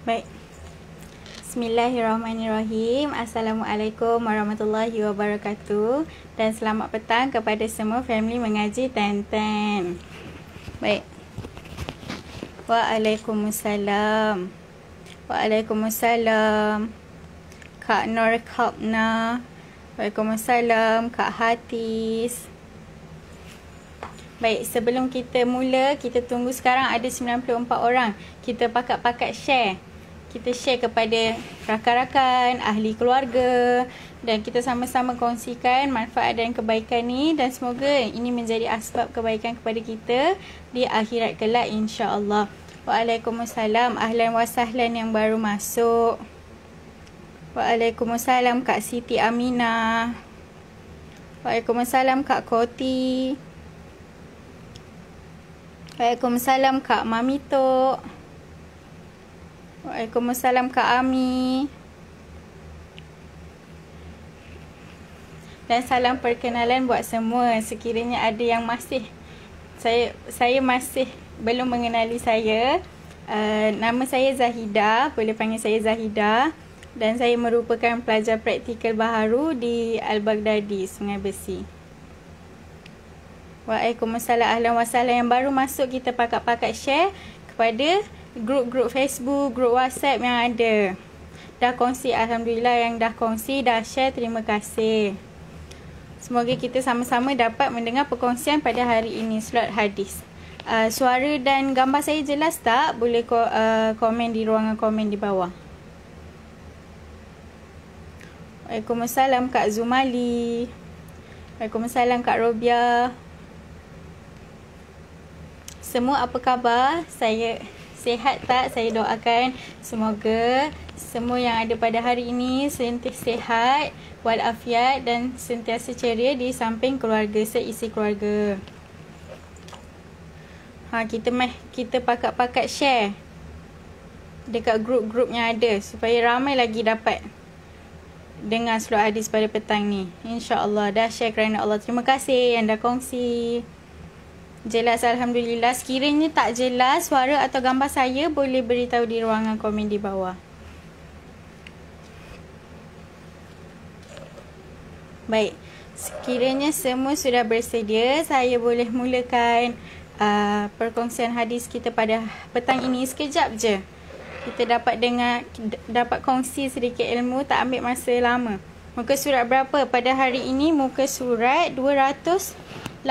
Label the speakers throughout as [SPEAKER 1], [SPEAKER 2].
[SPEAKER 1] Baik. Bismillahirrahmanirrahim. Assalamualaikum warahmatullahi wabarakatuh. Dan selamat petang kepada semua family mengaji Ten-Ten. Baik. Waalaikumsalam. Waalaikumsalam. Kak Nur Kapna. Waalaikumsalam Kak Hatis. Baik, sebelum kita mula, kita tunggu sekarang ada 94 orang. Kita pakat-pakat share. Kita share kepada rakan-rakan, ahli keluarga dan kita sama-sama kongsikan manfaat dan kebaikan ni dan semoga ini menjadi asbab kebaikan kepada kita di akhirat kelak insya-Allah. Waalaikumsalam, ahlan wa sahlan yang baru masuk. Waalaikumsalam Kak Siti Aminah. Waalaikumsalam Kak Koti. Waalaikumsalam Kak Mamito. Waalaikumsalam Kak Ami. Dan salam perkenalan buat semua. Sekiranya ada yang masih saya masih belum mengenali saya. Nama saya Zahida, boleh panggil saya Zahida dan saya merupakan pelajar praktikal baharu di Al-Baghdadi, Sungai Besi. Waalaikumsalam, ahlan wa sahlan yang baru masuk, kita pakat-pakat share kepada grup-grup Facebook, grup WhatsApp yang ada. Dah kongsi, alhamdulillah yang dah kongsi, dah share, terima kasih. Semoga kita sama-sama dapat mendengar perkongsian pada hari ini, slot hadis. Suara dan gambar saya jelas tak? Boleh komen di ruangan komen di bawah. Waalaikumsalam Kak Zumali. Waalaikumsalam Kak Robia. Semua apa khabar? Saya sihat tak? Saya doakan semoga semua yang ada pada hari ini sentiasa sihat, walafiat dan sentiasa ceria di samping keluarga, seisi keluarga. Kita pakat-pakat share dekat grup-grup yang ada supaya ramai lagi dapat dengar slot hadis pada petang ni. InsyaAllah dah share kerana Allah. Terima kasih yang dah kongsi. Jelas alhamdulillah. Sekiranya tak jelas suara atau gambar saya, boleh beritahu di ruangan komen di bawah. Baik, sekiranya semua sudah bersedia, saya boleh mulakan perkongsian hadis kita pada petang ini. Sekejap je kita dapat kongsi sedikit ilmu, tak ambil masa lama. Muka surat berapa pada hari ini? Muka surat 289.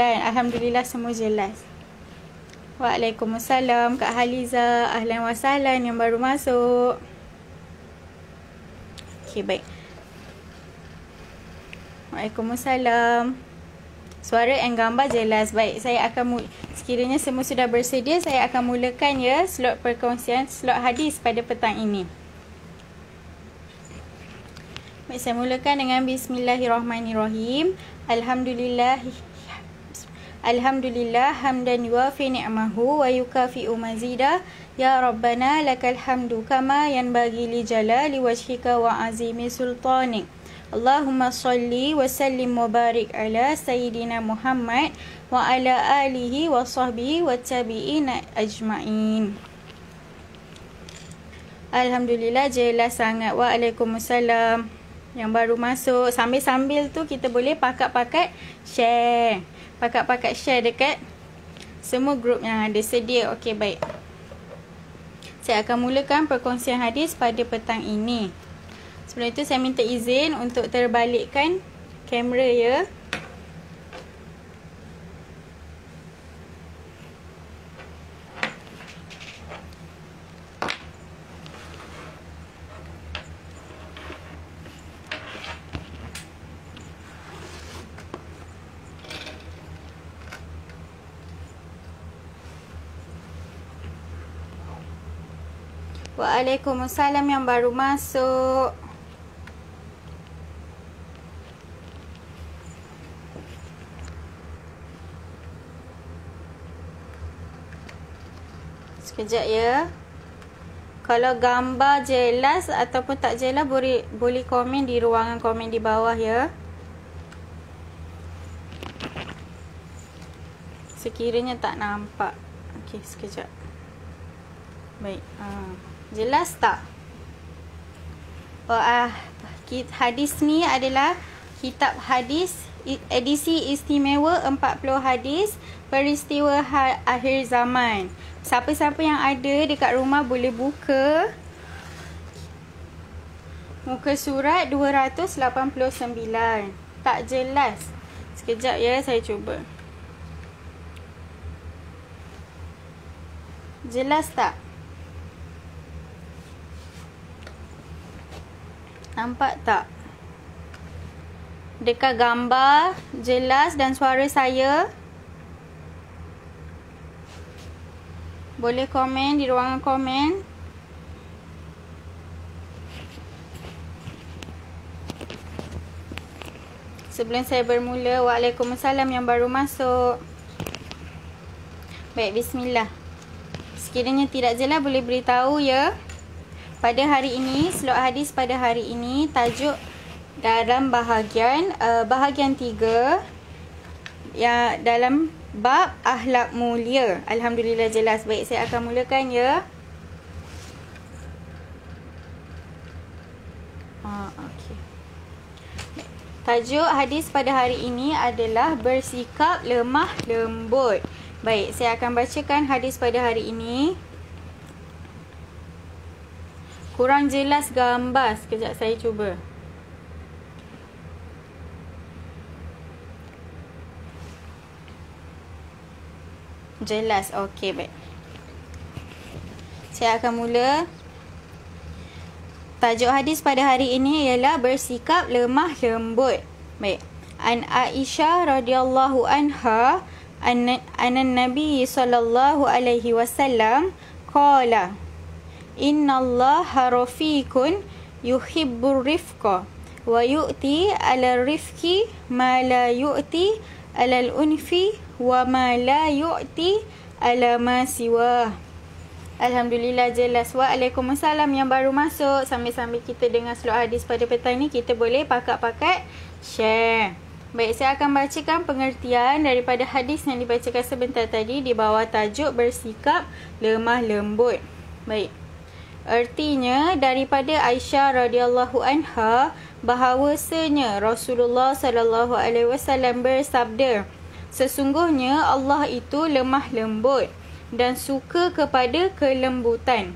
[SPEAKER 1] Alhamdulillah semua jelas. Waalaikumsalam Kak Haliza, ahlan wa sahlan yang baru masuk. Okey, baik. Waalaikumsalam. Suara dan gambar jelas. Baik, saya akan sekiranya semua sudah bersedia, saya akan mulakan ya slot perkongsian slot hadis pada petang ini. Baik, saya mulakan dengan bismillahirrahmanirrahim. Alhamdulillah hamdan yuafi ni'mahu wa yukafi'u mazidah. Ya Rabbana lakal hamdu kama yanbaghi li jalali wajhika wa azimi sultanik. Allahumma salli wa sallim wa barik ala Sayyidina Muhammad wa ala alihi wa sahbihi wa tabi'ina ajma'in. Alhamdulillah jelas sangat. Waalaikumsalam yang baru masuk. Sambil-sambil tu kita boleh pakat-pakat share. Pakat-pakat share dekat semua grup yang ada sedia. Okey, baik. Saya akan mulakan perkongsian hadis pada petang ini. Sebelum itu saya minta izin untuk terbalikkan kamera ya. Waalaikumsalam yang baru masuk. Sekejap ya. Kalau gambar jelas ataupun tak jelas, boleh komen di ruangan komen di bawah ya. Sekiranya tak nampak. Okey, sekejap. Baik. Jelas tak? Hadis ni adalah kitab hadis edisi istimewa 40 hadis peristiwa akhir zaman. Siapa-siapa yang ada dekat rumah boleh buka muka surat 289. Tak jelas. Sekejap ya, saya cuba. Jelas tak? Nampak tak? Dekat gambar jelas dan suara saya. Boleh komen di ruangan komen. Sebelum saya bermula, Waalaikumsalam yang baru masuk. Baik, bismillah. Sekiranya tidak jelas boleh beritahu ya. Pada hari ini, slot hadis pada hari ini tajuk dalam bahagian 3 ya, dalam bab akhlak mulia. Alhamdulillah jelas. Baik, saya akan mulakan ya. Okey. Tajuk hadis pada hari ini adalah bersikap lemah lembut. Baik, saya akan bacakan hadis pada hari ini. Kurang jelas gambar. Sekejap saya cuba. Jelas. Okey, baik. Saya akan mula. Tajuk hadis pada hari ini ialah bersikap lemah lembut. Baik. An Aisyah radhiyallahu anha anna Nabi sallallahu alaihi wasallam qala innallaha rafiqun yuhibbur rifqa wa yu'ti 'alal rifqi ma la yu'ti 'alal unfi wa ma la yu'ti 'ala ma siwa. Alhamdulillah jelas. Waalaikumsalam yang baru masuk. Sambil-sambil kita dengar slot hadis pada petang ni, kita boleh pakat-pakat share. Baik, saya akan bacakan pengertian daripada hadis yang dibacakan sebentar tadi di bawah tajuk bersikap lemah lembut. Baik. Artinya daripada Aisyah radhiyallahu anha bahawasanya Rasulullah sallallahu alaihi wasallam bersabda, sesungguhnya Allah itu lemah lembut dan suka kepada kelembutan,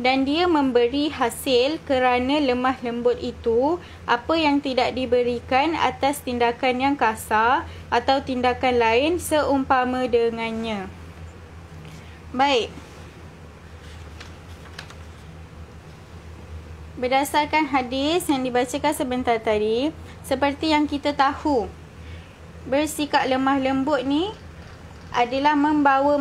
[SPEAKER 1] dan dia memberi hasil kerana lemah lembut itu apa yang tidak diberikan atas tindakan yang kasar atau tindakan lain seumpama dengannya. Baik. Berdasarkan hadis yang dibacakan sebentar tadi, seperti yang kita tahu, bersikap lemah lembut ni adalah membawa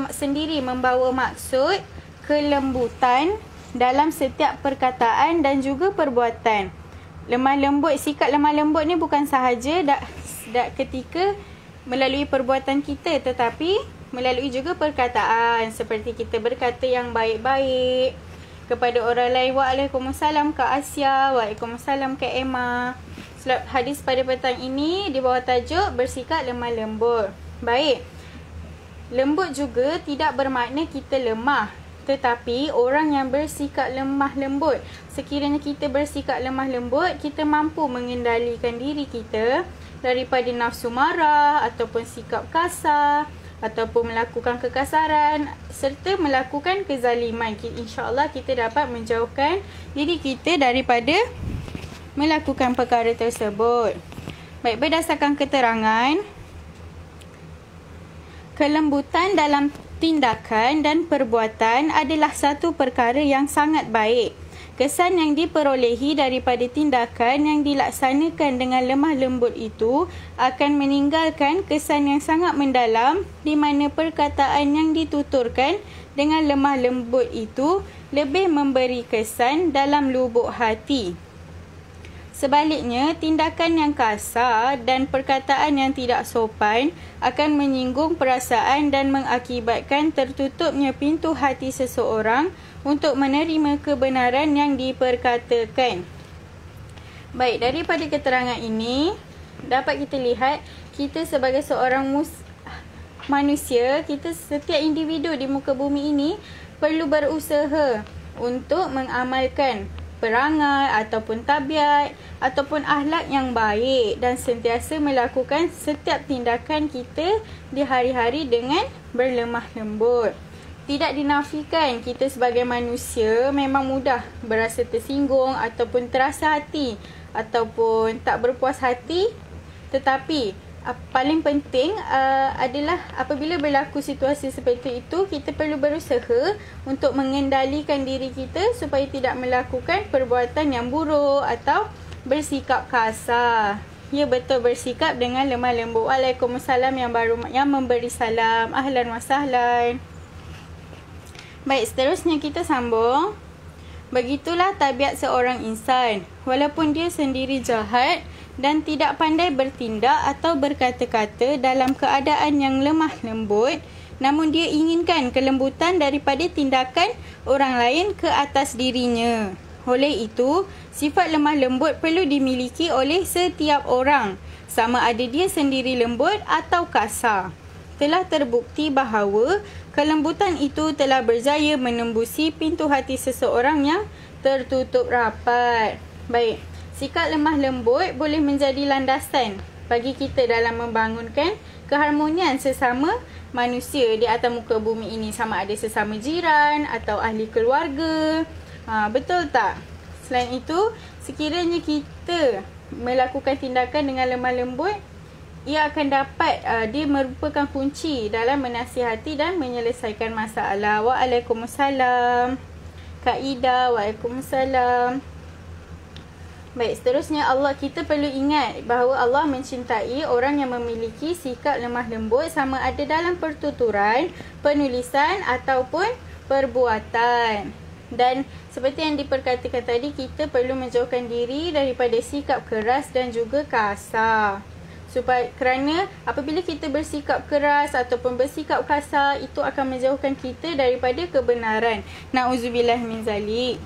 [SPEAKER 1] maksud kelembutan dalam setiap perkataan dan juga perbuatan. Sikap lemah lembut ni bukan sahaja ketika melalui perbuatan kita, tetapi melalui juga perkataan, seperti kita berkata yang baik-baik kepada orang lain. Waalaikumsalam Kak Asia, waalaikumsalam Kak Emma. Hadis pada petang ini di bawah tajuk bersikap lemah lembut. Baik. Lembut juga tidak bermakna kita lemah, tetapi orang yang bersikap lemah lembut, sekiranya kita bersikap lemah lembut, kita mampu mengendalikan diri kita daripada nafsu marah ataupun sikap kasar ataupun melakukan kekasaran serta melakukan kezaliman. InsyaAllah kita dapat menjauhkan diri kita daripada melakukan perkara tersebut. Baik, berdasarkan keterangan, kelembutan dalam tindakan dan perbuatan adalah satu perkara yang sangat baik. Kesan yang diperolehi daripada tindakan yang dilaksanakan dengan lemah lembut itu akan meninggalkan kesan yang sangat mendalam, di mana perkataan yang dituturkan dengan lemah lembut itu lebih memberi kesan dalam lubuk hati. Sebaliknya, tindakan yang kasar dan perkataan yang tidak sopan akan menyinggung perasaan dan mengakibatkan tertutupnya pintu hati seseorang untuk menerima kebenaran yang diperkatakan. Baik, daripada keterangan ini dapat kita lihat, kita sebagai seorang manusia, kita setiap individu di muka bumi ini perlu berusaha untuk mengamalkan perangai ataupun tabiat ataupun akhlak yang baik dan sentiasa melakukan setiap tindakan kita di hari-hari dengan berlemah lembut. Tidak dinafikan kita sebagai manusia memang mudah berasa tersinggung ataupun terasa hati ataupun tak berpuas hati, tetapi paling penting adalah apabila berlaku situasi seperti itu, kita perlu berusaha untuk mengendalikan diri kita supaya tidak melakukan perbuatan yang buruk atau bersikap kasar. Ya, betul, bersikap dengan lemah lembut. Waalaikumsalam yang memberi salam. Ahlan wa sahlan. Baik, seterusnya kita sambung. Begitulah tabiat seorang insan. Walaupun dia sendiri jahat dan tidak pandai bertindak atau berkata-kata dalam keadaan yang lemah lembut, namun dia inginkan kelembutan daripada tindakan orang lain ke atas dirinya. Oleh itu, sifat lemah lembut perlu dimiliki oleh setiap orang, sama ada dia sendiri lembut atau kasar. Telah terbukti bahawa kelembutan itu telah berjaya menembusi pintu hati seseorang yang tertutup rapat. Baik. Sikap lemah lembut boleh menjadi landasan bagi kita dalam membangunkan keharmonian sesama manusia di atas muka bumi ini, sama ada sesama jiran atau ahli keluarga. Betul tak? Selain itu, sekiranya kita melakukan tindakan dengan lemah lembut, ia akan dapat dia merupakan kunci dalam menasihati dan menyelesaikan masalah. Waalaikumsalam. Kak Ida, waalaikumsalam. Baik, seterusnya kita perlu ingat bahawa Allah mencintai orang yang memiliki sikap lemah lembut, sama ada dalam pertuturan, penulisan ataupun perbuatan. Dan seperti yang diperkatakan tadi, kita perlu menjauhkan diri daripada sikap keras dan juga kasar. Kerana apabila kita bersikap keras ataupun bersikap kasar, itu akan menjauhkan kita daripada kebenaran. Na'udzubillah min zalik.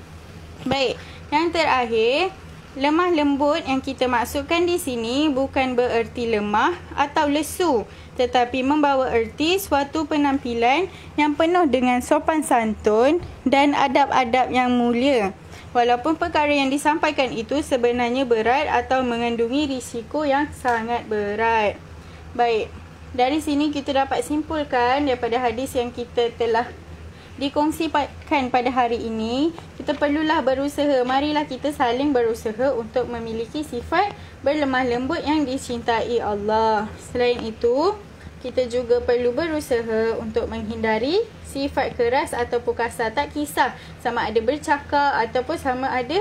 [SPEAKER 1] Baik, yang terakhir, lemah lembut yang kita maksudkan di sini bukan bererti lemah atau lesu, tetapi membawa erti suatu penampilan yang penuh dengan sopan santun dan adab-adab yang mulia. Walaupun perkara yang disampaikan itu sebenarnya berat atau mengandungi risiko yang sangat berat. Baik, dari sini kita dapat simpulkan daripada hadis yang kita telah dikongsikan pada hari ini, kita perlulah berusaha. Marilah kita saling berusaha untuk memiliki sifat berlemah lembut yang dicintai Allah. Selain itu, kita juga perlu berusaha untuk menghindari sifat keras ataupun kasar. Tak kisah sama ada bercakap ataupun sama ada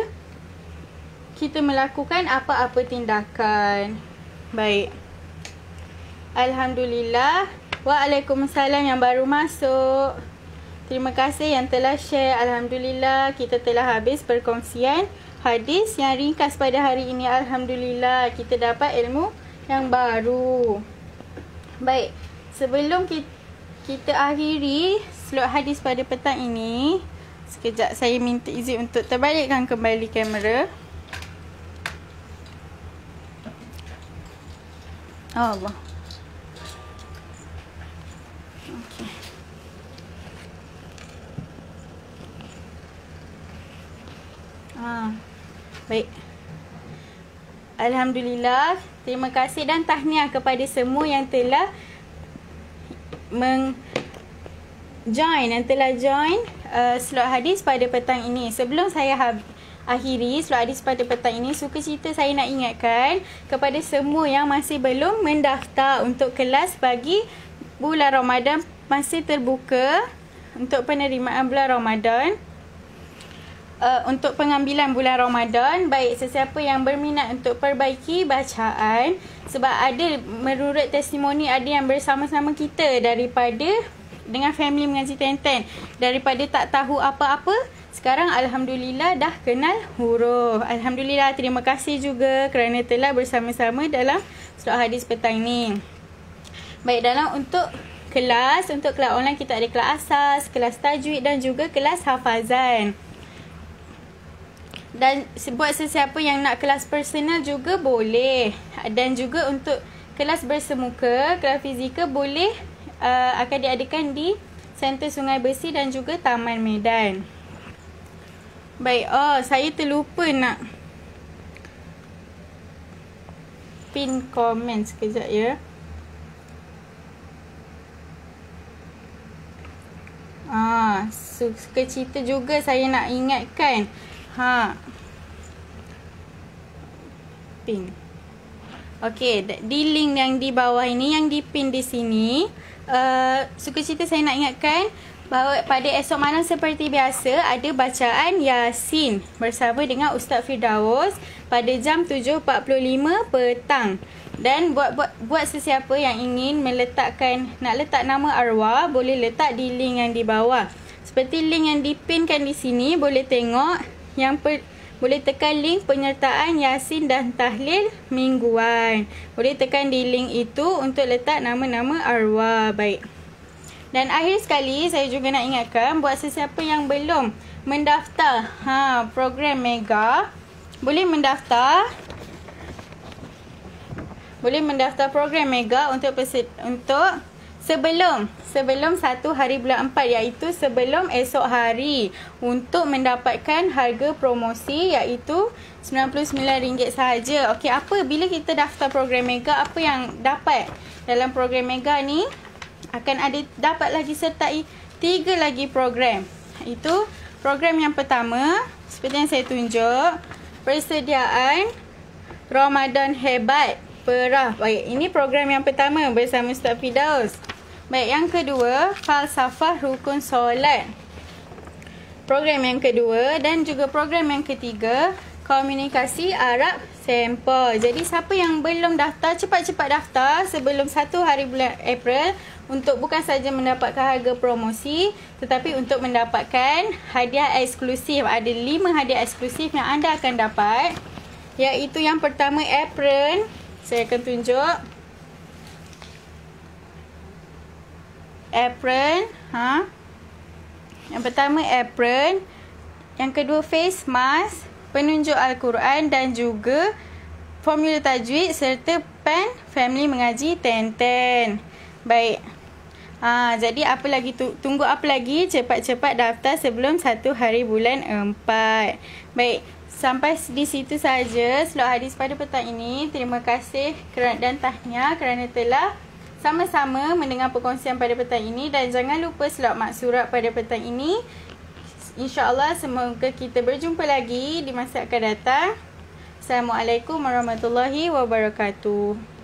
[SPEAKER 1] kita melakukan apa-apa tindakan. Baik. Alhamdulillah. Waalaikumsalam yang baru masuk. Terima kasih yang telah share. Alhamdulillah, kita telah habis perkongsian hadis yang ringkas pada hari ini. Alhamdulillah, kita dapat ilmu yang baru. Baik, sebelum kita akhiri slot hadis pada petang ini, sekejap saya minta izin untuk terbalikkan kembali kamera. Allah. Baik. Alhamdulillah, terima kasih dan tahniah kepada semua yang telah join slot hadis pada petang ini. Sebelum saya akhiri slot hadis pada petang ini, sukacita saya nak ingatkan kepada semua yang masih belum mendaftar untuk kelas bagi bulan Ramadan, masih terbuka untuk penerimaan bulan Ramadan. Untuk pengambilan bulan Ramadan, baik sesiapa yang berminat untuk perbaiki bacaan, sebab ada menurut testimoni ada yang bersama-sama kita daripada dengan family mengaji Tenten, daripada tak tahu apa-apa, sekarang Alhamdulillah dah kenal huruf. Alhamdulillah, terima kasih juga kerana telah bersama-sama dalam slot hadis petang ni. Baik, dalam untuk kelas online kita ada kelas asas, kelas tajwid dan juga kelas hafazan. Dan buat sesiapa yang nak kelas personal juga boleh. Dan juga untuk kelas bersemuka, kelas fizikal boleh akan diadakan di Center Sungai Bersih dan juga Taman Medan. Baik, saya terlupa nak pin komen sekejap ya. Suka cerita juga saya nak ingatkan. Pin. Okey, di link yang di bawah ini, yang di pin di sini, suka cerita saya nak ingatkan bahawa pada esok malam seperti biasa ada bacaan Yasin bersama dengan Ustaz Firdaus pada jam 7.45 petang. Dan buat sesiapa yang ingin nak letak nama arwah, boleh letak di link yang di bawah. Seperti link yang dipinkan di sini, boleh tengok boleh tekan link penyertaan Yasin dan tahlil mingguan. Boleh tekan di link itu untuk letak nama-nama arwah. Baik. Dan akhir sekali, saya juga nak ingatkan buat sesiapa yang belum mendaftar program Mega, boleh mendaftar program Mega untuk sebelum 1 hari bulan 4, iaitu sebelum esok hari, untuk mendapatkan harga promosi iaitu RM99 sahaja. Okey, bila kita daftar program Mega, apa yang dapat dalam program Mega ni? Akan dapat lagi sertai 3 lagi program. Itu program yang pertama, seperti yang saya tunjuk, persediaan Ramadan Hebat Perah. Baik, ini program yang pertama bersama Ustaz Firdaus. Baik, yang kedua, Falsafah Rukun Solat. Program yang kedua, dan juga program yang ketiga, Komunikasi Arab Sampel. Jadi siapa yang belum daftar, cepat-cepat daftar sebelum 1 hari bulan April, untuk bukan saja mendapatkan harga promosi, tetapi untuk mendapatkan hadiah eksklusif. Ada 5 hadiah eksklusif yang anda akan dapat, iaitu yang pertama apron. Saya akan tunjuk apron. Yang pertama apron, yang kedua face mask, penunjuk Al-Quran dan juga formula tajwid serta pen family mengaji 10-10. Baik. Jadi apa lagi tunggu apa lagi? Cepat-cepat daftar sebelum 1 hari bulan 4. Baik. Sampai di situ saja slot hadis pada petang ini. Terima kasih dan tahniah kerana telah sama-sama mendengar perkongsian pada petang ini. Dan jangan lupa slot maksurat pada petang ini. InsyaAllah semoga kita berjumpa lagi di masa akan datang. Assalamualaikum warahmatullahi wabarakatuh.